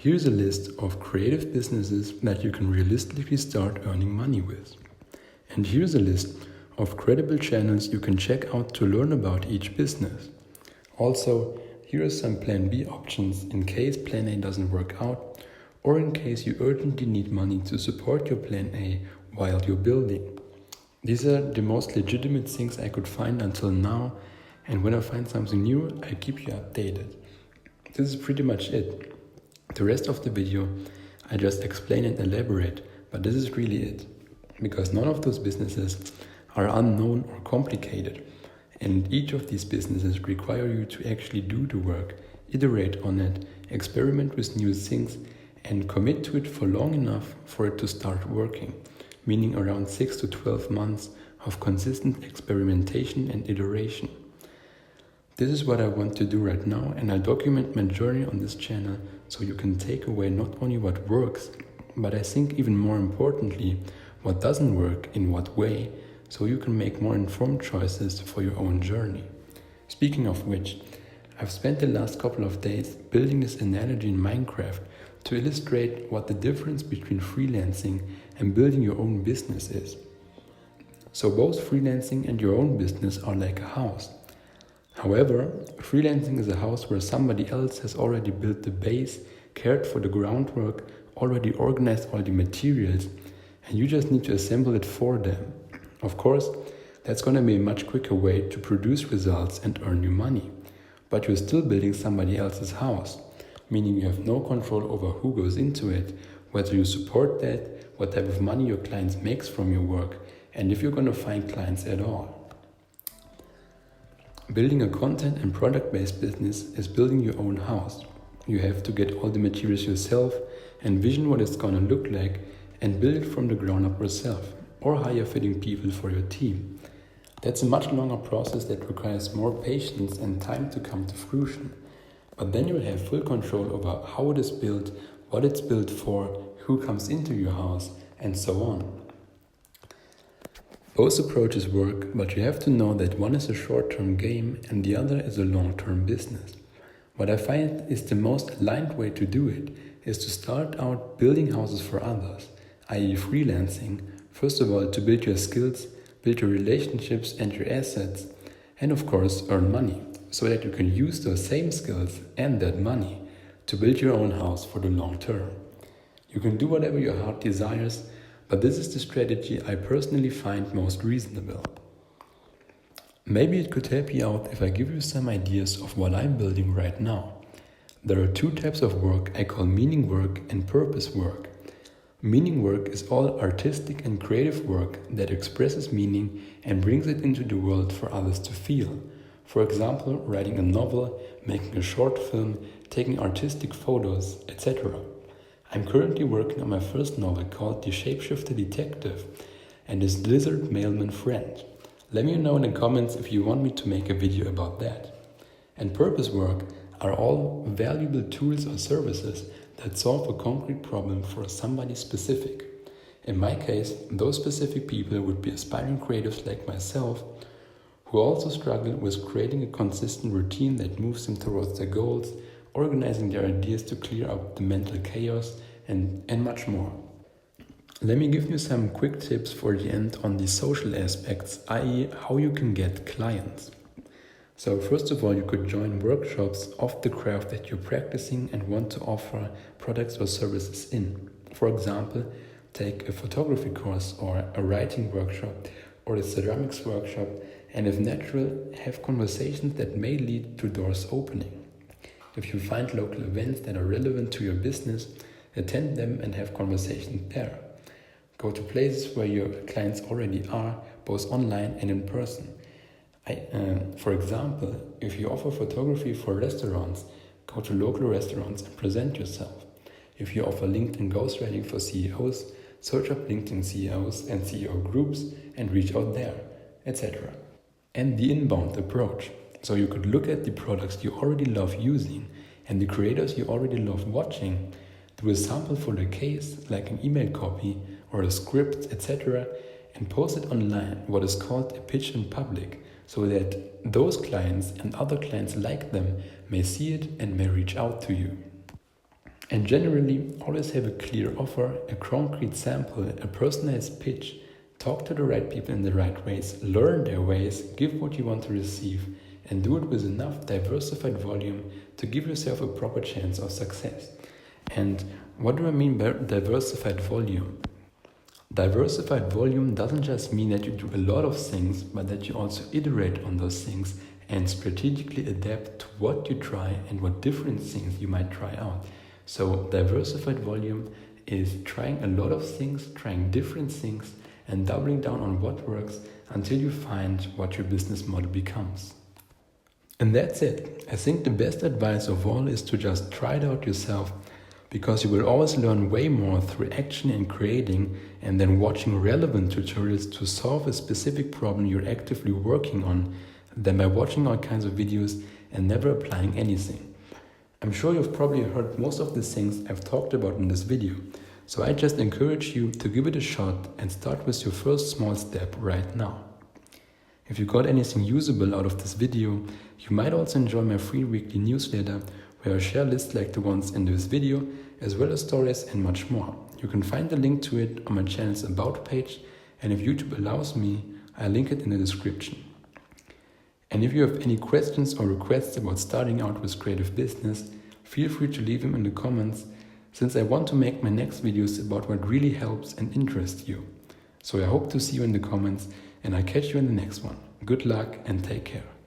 Here's a list of creative businesses that you can realistically start earning money with. And here's a list of credible channels you can check out to learn about each business. Also, here are some plan B options in case plan A doesn't work out, or in case you urgently need money to support your plan A while you're building. These are the most legitimate things I could find until now, and when I find something new, I keep you updated. This is pretty much it. The rest of the video, I just explain and elaborate, but this is really it. Because none of those businesses are unknown or complicated, and each of these businesses require you to actually do the work, iterate on it, experiment with new things, and commit to it for long enough for it to start working, meaning around 6 to 12 months of consistent experimentation and iteration. This is what I want to do right now, and I document my journey on this channel so you can take away not only what works, but I think even more importantly, what doesn't work in what way, so you can make more informed choices for your own journey. Speaking of which, I've spent the last couple of days building this analogy in Minecraft to illustrate what the difference between freelancing and building your own business is. So both freelancing and your own business are like a house. However, freelancing is a house where somebody else has already built the base, cared for the groundwork, already organized all the materials, and you just need to assemble it for them. Of course, that's going to be a much quicker way to produce results and earn you money. But you're still building somebody else's house, meaning you have no control over who goes into it, whether you support that, what type of money your clients makes from your work, and if you're going to find clients at all. Building a content and product-based business is building your own house. You have to get all the materials yourself, envision what it's going to look like, and build it from the ground up yourself, or hire fitting people for your team. That's a much longer process that requires more patience and time to come to fruition. But then you'll have full control over how it is built, what it's built for, who comes into your house, and so on. Both approaches work, but you have to know that one is a short-term game and the other is a long-term business. What I find is the most aligned way to do it is to start out building houses for others, i.e. freelancing, first of all to build your skills, build your relationships and your assets, and of course earn money, so that you can use those same skills and that money to build your own house for the long term. You can do whatever your heart desires, but this is the strategy I personally find most reasonable. Maybe it could help you out if I give you some ideas of what I'm building right now. There are two types of work I call meaning work and purpose work. Meaning work is all artistic and creative work that expresses meaning and brings it into the world for others to feel. For example, writing a novel, making a short film, taking artistic photos, etc. I'm currently working on my first novel called The Shapeshifter Detective and His Lizard Mailman Friend. Let me know in the comments if you want me to make a video about that. And purpose work are all valuable tools or services that solve a concrete problem for somebody specific. In my case, those specific people would be aspiring creatives like myself who also struggle with creating a consistent routine that moves them towards their goals, organizing their ideas to clear up the mental chaos, and much more. Let me give you some quick tips for the end on the social aspects, i.e. how you can get clients. So first of all, you could join workshops of the craft that you're practicing and want to offer products or services in. For example, take a photography course or a writing workshop or a ceramics workshop, and if natural, have conversations that may lead to doors opening. If you find local events that are relevant to your business, attend them and have conversations there. Go to places where your clients already are, both online and in person. For example, if you offer photography for restaurants, go to local restaurants and present yourself. If you offer LinkedIn ghostwriting for CEOs, search up LinkedIn CEOs and CEO groups and reach out there, etc. And the inbound approach. So you could look at the products you already love using and the creators you already love watching, do a sample for the case, like an email copy or a script, etc., and post it online, what is called a pitch in public, so that those clients and other clients like them may see it and may reach out to you. And generally, always have a clear offer, a concrete sample, a personalized pitch. Talk to the right people in the right ways, learn their ways, give what you want to receive, and do it with enough diversified volume to give yourself a proper chance of success. And what do I mean by diversified volume? Diversified volume doesn't just mean that you do a lot of things, but that you also iterate on those things and strategically adapt to what you try and what different things you might try out. So diversified volume is trying a lot of things, trying different things, and doubling down on what works until you find what your business model becomes. And that's it. I think the best advice of all is to just try it out yourself, because you will always learn way more through action and creating and then watching relevant tutorials to solve a specific problem you're actively working on than by watching all kinds of videos and never applying anything. I'm sure you've probably heard most of the things I've talked about in this video, so I just encourage you to give it a shot and start with your first small step right now. If you got anything usable out of this video, you might also enjoy my free weekly newsletter where I share lists like the ones in this video, as well as stories and much more. You can find the link to it on my channel's About page, and if YouTube allows me, I'll link it in the description. And if you have any questions or requests about starting out with creative business, feel free to leave them in the comments, since I want to make my next videos about what really helps and interests you. So I hope to see you in the comments, and I'll catch you in the next one. Good luck and take care.